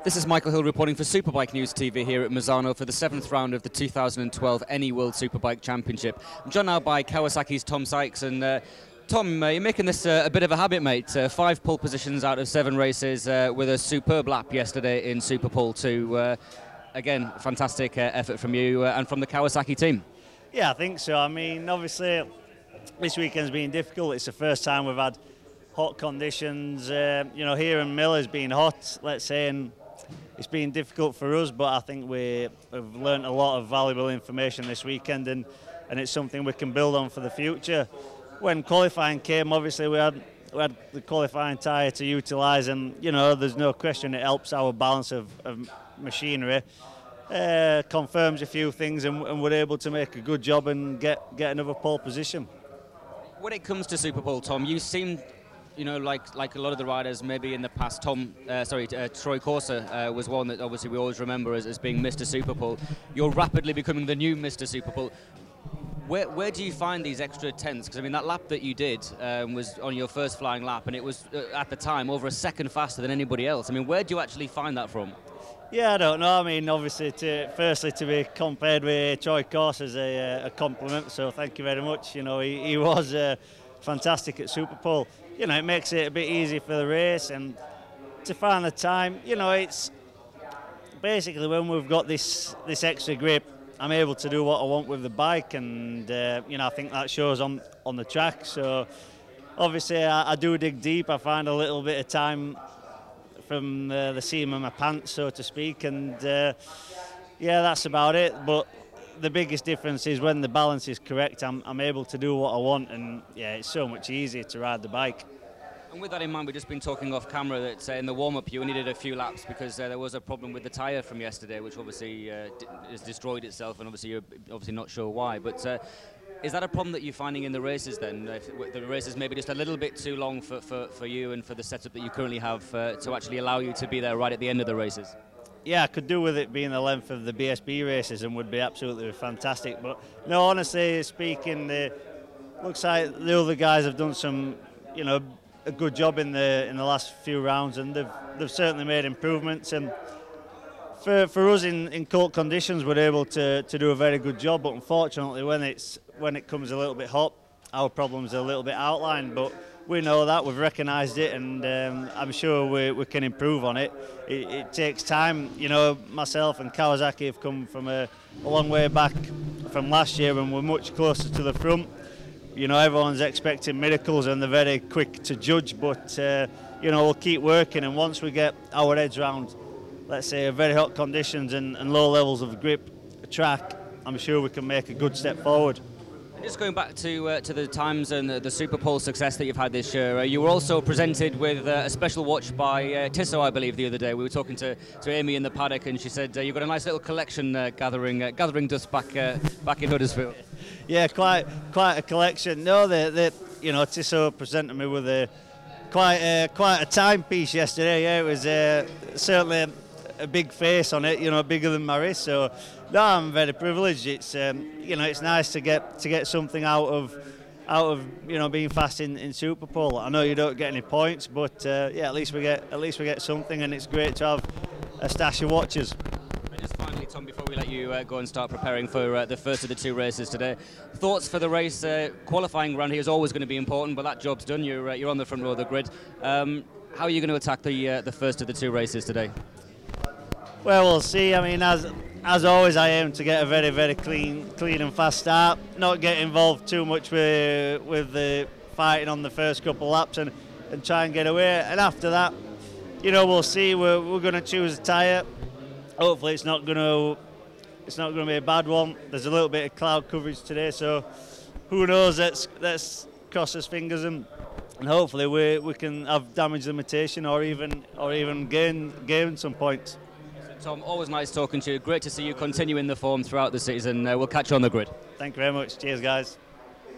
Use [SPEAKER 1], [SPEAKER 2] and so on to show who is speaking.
[SPEAKER 1] This is Michael Hill reporting for Superbike News TV here at Misano for the 7th round of the 2012 NE World Superbike Championship. I'm joined now by Kawasaki's Tom Sykes, and Tom, you're making this a bit of a habit, mate. 5 pole positions out of 7 races with a superb lap yesterday in Super Pole 2. Again, fantastic effort from you and from the Kawasaki team.
[SPEAKER 2] Yeah, I think so. I mean, obviously, this weekend's been difficult. It's the first time we've had hot conditions. Here in Miller's been hot, let's say, and it's been difficult for us, but I think we've learnt a lot of valuable information this weekend, and it's something we can build on for the future. When qualifying came, obviously we had the qualifying tyre to utilise, and there's no question it helps our balance of machinery. Confirms a few things, and we're able to make a good job and get another pole position.
[SPEAKER 1] When it comes to Super Pole, Tom, you seem, like a lot of the riders maybe in the past. Troy Corser was one that obviously we always remember as being Mr. Super Pole. You're rapidly becoming the new Mr. Super Pole. Where do you find these extra tenths? Because I mean, that lap that you did was on your first flying lap, and it was at the time over a second faster than anybody else. I mean, where do you actually find that from?
[SPEAKER 2] Yeah, I don't know. I mean, obviously, firstly to be compared with Troy Corser is a compliment. So thank you very much. He was fantastic at Super Pole. It makes it a bit easier for the race, and to find the time. It's basically when we've got this extra grip, I'm able to do what I want with the bike, and I think that shows on the track. So obviously I do dig deep. I find a little bit of time from the seam of my pants, so to speak, and that's about it. But the biggest difference is when the balance is correct, I'm able to do what I want, and it's so much easier to ride the bike.
[SPEAKER 1] And with that in mind, we've just been talking off camera that in the warm-up you needed a few laps because there was a problem with the tyre from yesterday, which obviously has destroyed itself, and obviously you're not sure why. But is that a problem that you're finding in the races then? If the races maybe just a little bit too long for you and for the setup that you currently have to actually allow you to be there right at the end of the races?
[SPEAKER 2] Yeah, I could do with it being the length of the BSB races and would be absolutely fantastic. But no, honestly speaking, looks like the other guys have done some, a good job in the last few rounds, and they've certainly made improvements. And for us in cold conditions, we're able to do a very good job. But unfortunately, when it comes a little bit hot, our problems are a little bit outlined. But we know that, we've recognised it, and I'm sure we can improve on it. It takes time. Myself and Kawasaki have come from a long way back from last year, and we're much closer to the front. Everyone's expecting miracles, and they're very quick to judge, but we'll keep working, and once we get our heads round, let's say, very hot conditions and low levels of grip track, I'm sure we can make a good step forward.
[SPEAKER 1] Just going back to the times and the Super Pole success that you've had this year, you were also presented with a special watch by Tissot, I believe, the other day. We were talking to Amy in the paddock, and she said you've got a nice little collection gathering dust back in Huddersfield.
[SPEAKER 2] Yeah, quite a collection. No, Tissot presented me with quite a timepiece yesterday. Yeah, it was certainly a big face on it, bigger than my wrist. So no, I'm very privileged. It's it's nice to get something out of being fast in Super Pole. I know you don't get any points, but at least we get something, and it's great to have a stash of watches.
[SPEAKER 1] And just finally, Tom, before we let you go and start preparing for the first of the 2 races today, thoughts for the race? Qualifying round here is always going to be important, but that job's done. You're on the front row of the grid. How are you going to attack the first of the 2 races today?
[SPEAKER 2] Well, we'll see. I mean, as always, I aim to get a very, very clean and fast start. Not get involved too much with the fighting on the first couple of laps, and try and get away. And after that, we'll see. We're going to choose a tyre. Hopefully, it's not going to be a bad one. There's a little bit of cloud coverage today, so who knows? Let's cross his fingers, and hopefully we can have damage limitation or even gain some points.
[SPEAKER 1] Tom, always nice talking to you. Great to see you continue in the form throughout the season. We'll catch you on the grid.
[SPEAKER 2] Thank you very much. Cheers, guys.